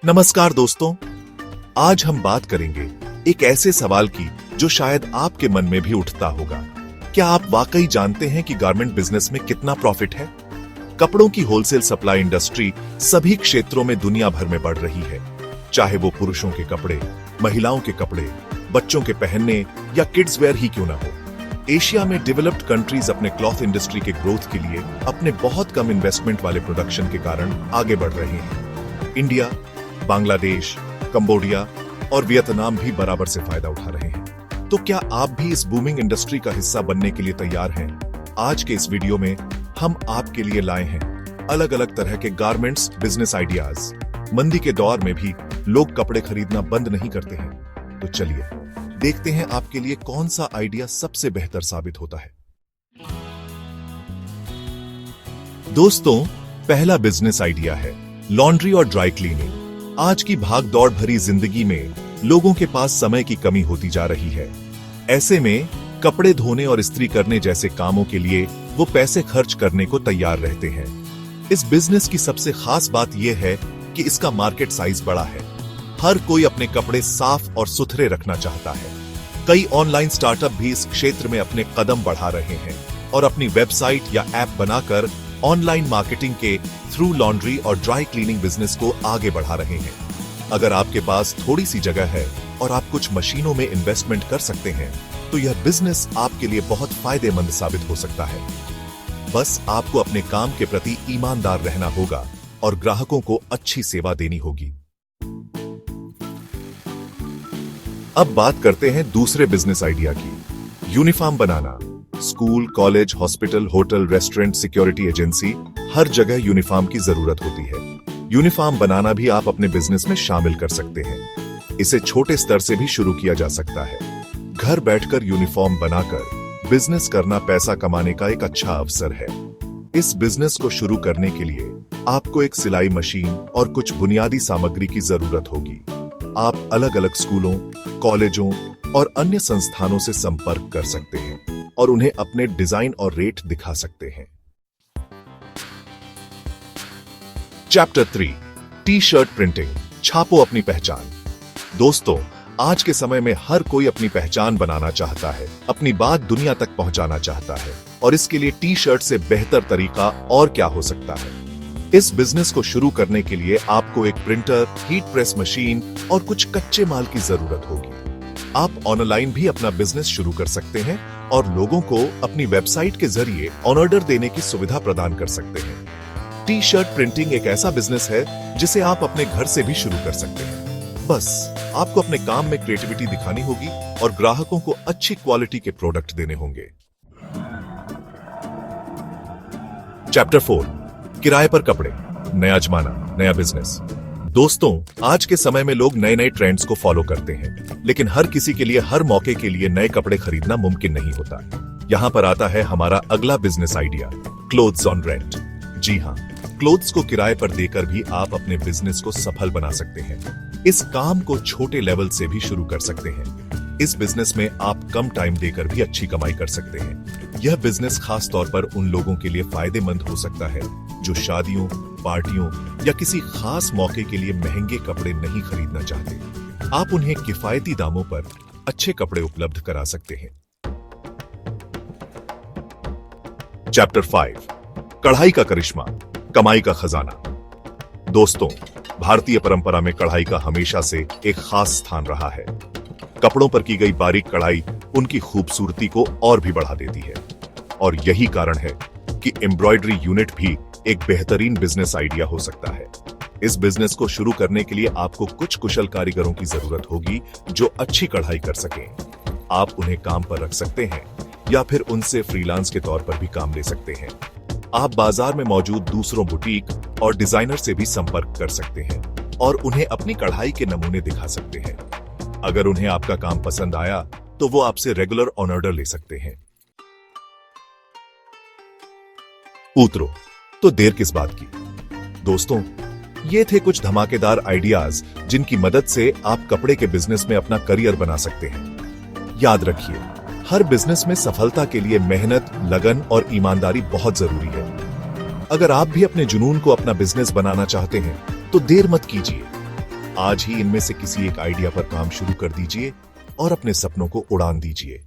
नमस्कार दोस्तों, आज हम बात करेंगे एक ऐसे सवाल की जो शायद आपके मन में भी उठता होगा। क्या आप वाकई जानते हैं कि गारमेंट बिजनेस में कितना प्रॉफिट है? कपड़ों की होलसेल सप्लाई इंडस्ट्री सभी क्षेत्रों में दुनिया भर में बढ़ रही है, चाहे वो पुरुषों के कपड़े, महिलाओं के कपड़े, बच्चों के पहनने या किड्स वेयर ही क्यों ना हो। एशिया में डेवलप्ड कंट्रीज अपने क्लॉथ इंडस्ट्री के ग्रोथ के लिए अपने बहुत कम इन्वेस्टमेंट वाले प्रोडक्शन के कारण आगे बढ़ रहे हैं। इंडिया, बांग्लादेश, कंबोडिया और वियतनाम भी बराबर से फायदा उठा रहे हैं। तो क्या आप भी इस बूमिंग इंडस्ट्री का हिस्सा बनने के लिए तैयार हैं? आज के इस वीडियो में हम आपके लिए लाए हैं अलग अलग तरह के गारमेंट्स बिजनेस आइडियाज। मंदी के दौर में भी लोग कपड़े खरीदना बंद नहीं करते हैं। तो चलिए देखते हैं आपके लिए कौन सा आइडिया सबसे बेहतर साबित होता है। दोस्तों, पहला बिजनेस आइडिया है लॉन्ड्री और ड्राई क्लीनिंग। आज की भाग दौड़ भरी जिंदगी में लोगों के पास समय की कमी होती जा रही है। ऐसे में कपड़े धोने और इस्त्री करने जैसे कामों के लिए वो पैसे खर्च करने को तैयार रहते हैं। इस बिजनेस की सबसे खास बात यह है कि इसका मार्केट साइज बड़ा है। हर कोई अपने कपड़े साफ और सुथरे रखना चाहता है। कई ऑनलाइन स्टार्टअप भी इस क्षेत्र में अपने कदम बढ़ा रहे हैं और अपनी वेबसाइट या ऐप बनाकर ऑनलाइन मार्केटिंग के थ्रू लॉन्ड्री और ड्राई क्लीनिंग बिजनेस को आगे बढ़ा रहे हैं। अगर आपके पास थोड़ी सी जगह है और आप कुछ मशीनों में इन्वेस्टमेंट कर सकते हैं, तो यह बिजनेस आपके लिए बहुत फायदेमंद साबित हो सकता है। बस आपको अपने काम के प्रति ईमानदार रहना होगा और ग्राहकों को अच्छी सेवा देनी होगी। अब बात करते हैं दूसरे बिजनेस आइडिया की, यूनिफॉर्म बनाना। School, college, hospital, hotel, restaurant, security agency, हर जगह यूनिफॉर्म की जरूरत होती है। यूनिफॉर्म बनाना भी आप अपने बिजनेस में शामिल कर सकते हैं। इसे छोटे स्तर से भी शुरू किया जा सकता है। घर बैठकर यूनिफॉर्म बनाकर बिजनेस करना पैसा कमाने का एक अच्छा अवसर है। इस बिजनेस को शुरू करने के लिए आपको एक सिलाई मशीन और कुछ बुनियादी सामग्री की जरूरत होगी। आप अलग अलग स्कूलों, कॉलेजों और अन्य संस्थानों से संपर्क कर सकते हैं और उन्हें अपने डिजाइन और रेट दिखा सकते हैं। Chapter 3, T shirt printing. छापो अपनी पहचान। दोस्तों, आज के समय में हर कोई अपनी पहचान बनाना चाहता है, अपनी बात दुनिया तक पहुंचाना चाहता है, और इसके लिए टी शर्ट से बेहतर तरीका और क्या हो सकता है। इस बिजनेस को शुरू करने के लिए आपको एक प्रिंटर, हीट प्रेस मशीन और कुछ कच्चे माल की जरूरत होगी। आप ऑनलाइन भी अपना बिजनेस शुरू कर सकते हैं और लोगों को अपनी वेबसाइट के जरिए ऑर्डर देने की सुविधा प्रदान कर सकते हैं। टी शर्ट प्रिंटिंग एक ऐसा बिजनेस है जिसे आप अपने घर से भी शुरू कर सकते हैं। बस आपको अपने काम में क्रिएटिविटी दिखानी होगी और ग्राहकों को अच्छी क्वालिटी के प्रोडक्ट देने होंगे। चैप्टर 4, किराए पर कपड़े। नया जमाना, नया बिजनेस। दोस्तों, आज के समय में लोग नए नए ट्रेंड्स को फॉलो करते हैं, लेकिन हर किसी के लिए हर मौके के लिए नए कपड़े खरीदना मुमकिन नहीं होता। यहाँ पर आता है हमारा अगला business idea, clothes on rent. जी हाँ, क्लोथ्स को किराए पर देकर भी आप अपने बिजनेस को सफल बना सकते हैं। इस काम को छोटे लेवल से भी शुरू कर सकते हैं। इस बिजनेस में आप कम टाइम देकर भी अच्छी कमाई कर सकते हैं। यह बिजनेस खास तौर पर उन लोगों के लिए फायदेमंद हो सकता है जो शादियों, पार्टियों या किसी खास मौके के लिए महंगे कपड़े नहीं खरीदना चाहते। आप उन्हें किफायती दामों पर अच्छे कपड़े उपलब्ध करा सकते हैं। चैप्टर 5, कढ़ाई का करिश्मा, कमाई का खजाना। दोस्तों, भारतीय परंपरा में कढ़ाई का हमेशा से एक खास स्थान रहा है। कपड़ों पर की गई बारीक कढ़ाई उनकी खूबसूरती को और भी बढ़ा देती है, और यही कारण है कि एम्ब्रॉयडरी यूनिट भी एक बेहतरीन बिजनेस आइडिया हो सकता है। इस बिजनेस को शुरू करने के लिए आपको कुछ कुशल कारीगरों की जरूरत होगी जो अच्छी कढ़ाई कर सकें। आप उन्हें काम पर रख सकते हैं या फिर उनसे फ्रीलांस के तौर पर भी काम ले सकते हैं। आप बाजार में मौजूद दूसरों बुटीक और डिजाइनर से भी संपर्क कर सकते हैं और उन्हें अपनी कढ़ाई के नमूने दिखा सकते हैं। अगर उन्हें आपका काम पसंद आया तो वो आपसे रेगुलर ऑर्डर ले सकते हैं। उतरो, तो देर किस बात की। दोस्तों, ये थे कुछ धमाकेदार आइडियाज जिनकी मदद से आप कपड़े के बिजनेस में अपना करियर बना सकते हैं। याद रखिए, हर बिजनेस में सफलता के लिए मेहनत, लगन और ईमानदारी बहुत जरूरी है। अगर आप भी अपने जुनून को अपना बिजनेस बनाना चाहते हैं तो देर मत कीजिए। आज ही इनमें से किसी एक आइडिया पर काम शुरू कर दीजिए और अपने सपनों को उड़ान दीजिए।